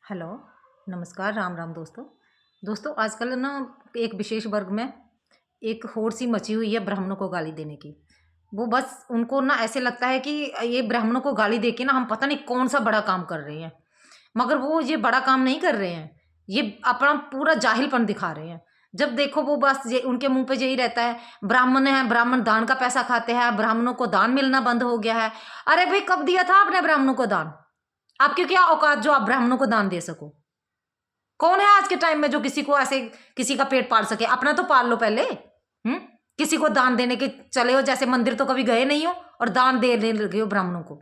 Hello, नमस्कार, राम राम दोस्तों। दोस्तों आजकल ना एक विशेष वर्ग में एक होड़ सी मची हुई है ब्राह्मणों को गाली देने की। वो बस उनको ना ऐसे लगता है कि ये ब्राह्मणों को गाली देके ना हम पता नहीं कौन-सा बड़ा काम कर रहे हैं। मगर वो ये बड़ा काम नहीं कर रहे हैं, ये अपना पूरा जाहिलपन दिखा रहे हैं। जब देखो वो बस ये उनके मुँह पे यही रहता है, ब्राह्मण हैं, ब्राह्मण दान का पैसा खाते हैं, ब्राह्मणों को दान मिलना बंद हो गया है। अरे भई कब दिया था आपने ब्राह्मणों को दान? आपकी क्या औकात जो आप ब्राह्मणों को दान दे सको? कौन है आज के टाइम में जो किसी को ऐसे किसी का पेट पाल सके? अपना तो पाल लो पहले। किसी को दान देने के चले हो, जैसे मंदिर तो कभी गए नहीं हो और दान देने लगे हो ब्राह्मणों को।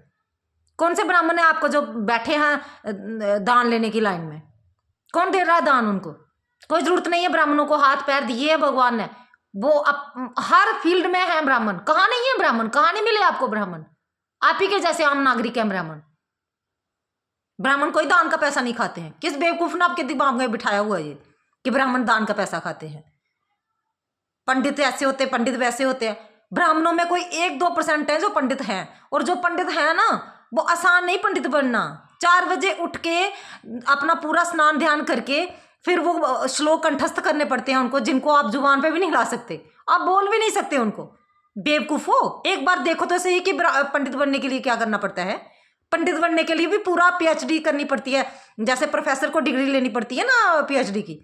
कौन से ब्राह्मण है आपको जो बैठे हैं दान लेने की लाइन में? कौन दे रहा है दान उनको? कोई जरूरत नहीं है ब्राह्मणों को, हाथ पैर दिए है भगवान ने। वो हर फील्ड में है ब्राह्मण। कहाँ नहीं है ब्राह्मण? कहाँ नहीं मिले आपको ब्राह्मण? आप ही के जैसे आम नागरिक हैं ब्राह्मण। ब्राह्मण कोई दान का पैसा नहीं खाते हैं। किस बेवकूफ ने आपके दिमाग में बिठाया हुआ ये कि ब्राह्मण दान का पैसा खाते हैं? पंडित ऐसे होते, पंडित वैसे होते हैं। ब्राह्मणों में कोई 1-2% है जो पंडित हैं, और जो पंडित है ना वो आसान नहीं पंडित बनना। 4 बजे उठ के अपना पूरा स्नान ध्यान करके फिर वो श्लोक कंठस्थ करने पड़ते हैं उनको, जिनको आप जुबान पे भी नहीं ला सकते, आप बोल भी नहीं सकते उनको। बेवकूफ हो, एक बार देखो तो सही कि पंडित बनने के लिए क्या करना पड़ता है। पंडित बनने के लिए भी पूरा पीएचडी करनी पड़ती है, जैसे प्रोफेसर को डिग्री लेनी पड़ती है ना पीएचडी की,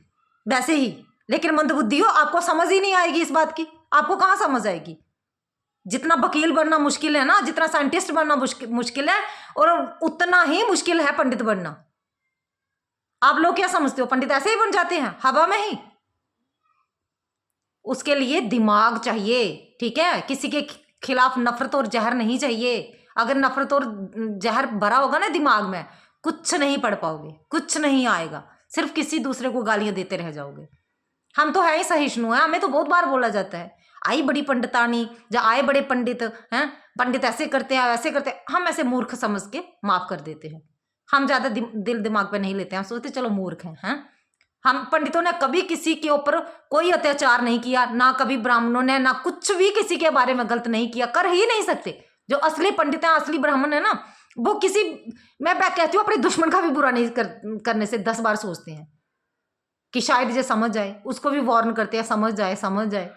वैसे ही। लेकिन मंदबुद्धि हो, आपको समझ ही नहीं आएगी इस बात की। आपको कहाँ समझ आएगी? जितना वकील बनना मुश्किल है ना, जितना साइंटिस्ट बनना मुश्किल है, और उतना ही मुश्किल है पंडित बनना। आप लोग क्या समझते हो पंडित ऐसे ही बन जाते हैं हवा में ही? उसके लिए दिमाग चाहिए, ठीक है? किसी के खिलाफ नफरत और जहर नहीं चाहिए। अगर नफरत और जहर भरा होगा ना दिमाग में, कुछ नहीं पढ़ पाओगे, कुछ नहीं आएगा, सिर्फ किसी दूसरे को गालियां देते रह जाओगे। हम तो है ही सहिष्णु है, हमें तो बहुत बार बोला जाता है आई बड़ी पंडितानी, या आए बड़े पंडित हैं, पंडित ऐसे करते हैं वैसे करते हैं। हम ऐसे मूर्ख समझ के माफ कर देते हैं। हम ज्यादा दिल दिमाग पे नहीं लेते हैं, हम सोचते चलो मूर्ख हैं। हम पंडितों ने कभी किसी के ऊपर कोई अत्याचार नहीं किया, ना कभी ब्राह्मणों ने, ना कुछ भी किसी के बारे में गलत नहीं किया, कर ही नहीं सकते। जो असली पंडित हैं, असली ब्राह्मण है ना, वो किसी, मैं कहती हूँ अपने दुश्मन का भी बुरा नहीं करने से 10 बार सोचते हैं कि शायद ये समझ जाए। उसको भी वार्न करते हैं, समझ जाए समझ जाए।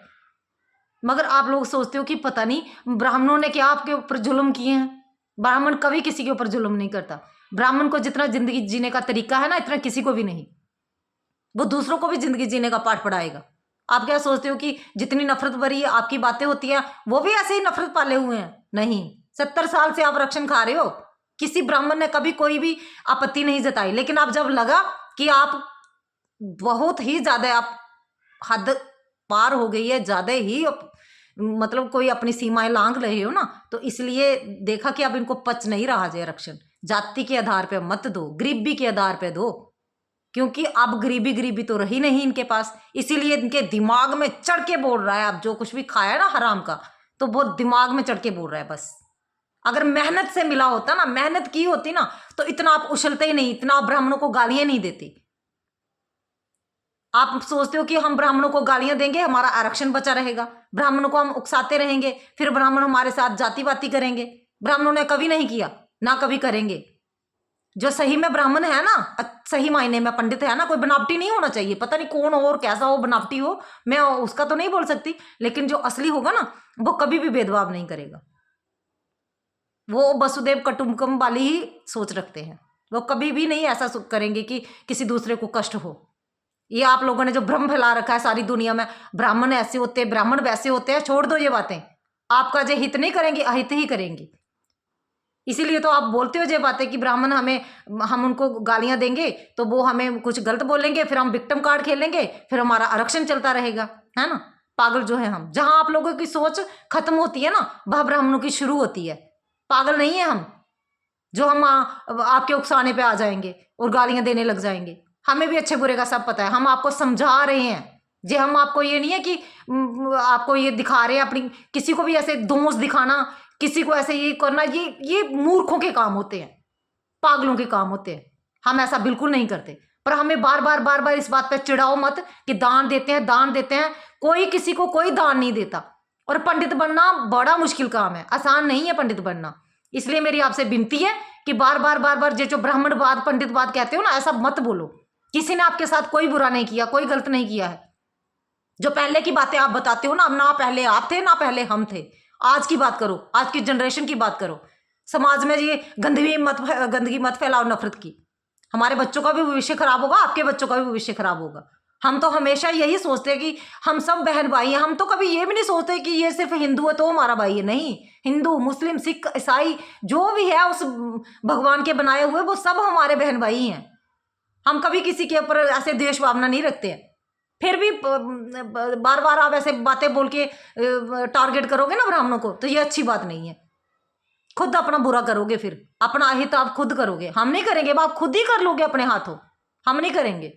मगर आप लोग सोचते हो कि पता नहीं ब्राह्मणों ने क्या आपके ऊपर जुल्म किए हैं। ब्राह्मण कभी किसी के ऊपर जुल्म नहीं करता। ब्राह्मण को जितना जिंदगी जीने का तरीका है ना, इतना किसी को भी नहीं। वो दूसरों को भी जिंदगी जीने का पाठ पढ़ाएगा। आप क्या सोचते हो कि जितनी नफरत भरी आपकी बातें होती हैं, वो भी ऐसे ही नफरत पाले हुए हैं? नहीं, 70 साल से आप रक्षण खा रहे हो, किसी ब्राह्मण ने कभी कोई भी आपत्ति नहीं जताई। लेकिन अब जब लगा कि आप बहुत ही ज्यादा, आप हद पार हो गई है, ज्यादा ही मतलब कोई अपनी सीमाएं लांघ रहे हो ना, तो इसलिए देखा कि अब इनको पच नहीं रहा है रक्षण। जाति के आधार पे मत दो, गरीबी के आधार पे दो, क्योंकि अब गरीबी गरीबी तो रही नहीं इनके पास। इसीलिए इनके दिमाग में चढ़ के बोल रहा है, अब जो कुछ भी खाया ना हराम का, तो वो दिमाग में चढ़ के बोल रहा है बस। अगर मेहनत से मिला होता ना, मेहनत की होती ना, तो इतना आप उछलते ही नहीं, इतना आप ब्राह्मणों को गालियां नहीं देते। आप सोचते हो कि हम ब्राह्मणों को गालियां देंगे हमारा आरक्षण बचा रहेगा, ब्राह्मणों को हम उकसाते रहेंगे, फिर ब्राह्मण हमारे साथ जाति बाती करेंगे। ब्राह्मणों ने कभी नहीं किया, ना कभी करेंगे। जो सही में ब्राह्मण है ना, सही मायने में पंडित है ना, कोई बनावटी नहीं होना चाहिए। पता नहीं कौन हो और कैसा हो, बनावटी हो, मैं उसका तो नहीं बोल सकती, लेकिन जो असली होगा ना, वो कभी भी भेदभाव नहीं करेगा। वो वसुदेव कुटुंबकम वाली ही सोच रखते हैं। वो कभी भी नहीं ऐसा करेंगे कि किसी दूसरे को कष्ट हो। ये आप लोगों ने जो भ्रम फैला रखा है सारी दुनिया में, ब्राह्मण ऐसे होते हैं, ब्राह्मण वैसे होते हैं, छोड़ दो ये बातें। आपका जो हित नहीं करेंगे, अहित ही करेंगे। इसीलिए तो आप बोलते हो ये बातें कि ब्राह्मण हमें, हम उनको गालियां देंगे तो वो हमें कुछ गलत बोलेंगे, फिर हम विक्टिम कार्ड खेलेंगे, फिर हमारा आरक्षण चलता रहेगा, है ना? पागल जो है हम। जहां आप लोगों की सोच खत्म होती है ना, वह ब्राह्मणों की शुरू होती है। पागल नहीं है हम, जो हम आपके उकसाने पे आ जाएंगे और गालियां देने लग जाएंगे। हमें भी अच्छे बुरे का सब पता है, हम आपको समझा रहे हैं। जे हम आपको ये नहीं है कि आपको ये दिखा रहे हैं अपनी, किसी को भी ऐसे दोष दिखाना, किसी को ऐसे ये करना, ये मूर्खों के काम होते हैं, पागलों के काम होते हैं। हम ऐसा बिल्कुल नहीं करते। पर हमें बार बार इस बात पे चिढ़ाओ मत कि दान देते हैं, दान देते हैं। कोई किसी को कोई दान नहीं देता। और पंडित बनना बड़ा मुश्किल काम है, आसान नहीं है पंडित बनना। इसलिए मेरी आपसे विनती है कि बार बार जो ब्राह्मणवाद पंडितवाद कहते हो ना, ऐसा मत बोलो। किसी ने आपके साथ कोई बुरा नहीं किया, कोई गलत नहीं किया है। जो पहले की बातें आप बताते हो ना पहले आप थे ना पहले हम थे। आज की बात करो, आज की जनरेशन की बात करो। समाज में ये गंदगी मत फैलाओ, नफरत की। हमारे बच्चों का भी भविष्य खराब होगा, आपके बच्चों का भी भविष्य खराब होगा। हम तो हमेशा यही सोचते हैं कि हम सब बहन भाई हैं। हम तो कभी ये भी नहीं सोचते कि ये सिर्फ हिंदू है तो हमारा भाई है। नहीं, हिंदू मुस्लिम सिख ईसाई जो भी है उस भगवान के बनाए हुए, वो सब हमारे बहन भाई हैं। हम कभी किसी के ऊपर ऐसे द्वेष भावना नहीं रखते हैं। फिर भी बार बार आप ऐसे बातें बोल के टारगेट करोगे ना ब्राह्मणों को, तो ये अच्छी बात नहीं है। खुद अपना बुरा करोगे, फिर अपना अहित आप खुद करोगे। हम नहीं करेंगे, आप खुद ही कर लोगे अपने हाथों, हम नहीं करेंगे।